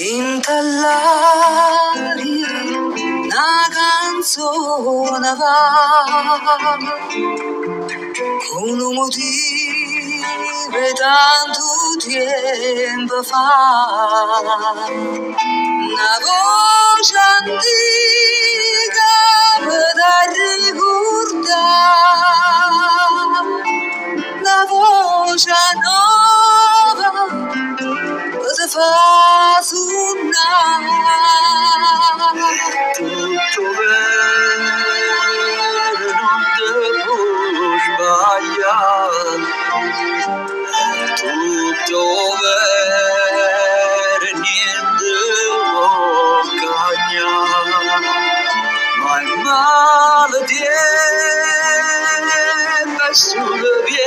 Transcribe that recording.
intallare una canzone va con un motivo tanto tempo fa, una voce antica da ricordare, una voce nuova che fa suonare tutto bene, non devo sbagliare, tutto bene, niente può cagnare, ma il male tiene sulle vie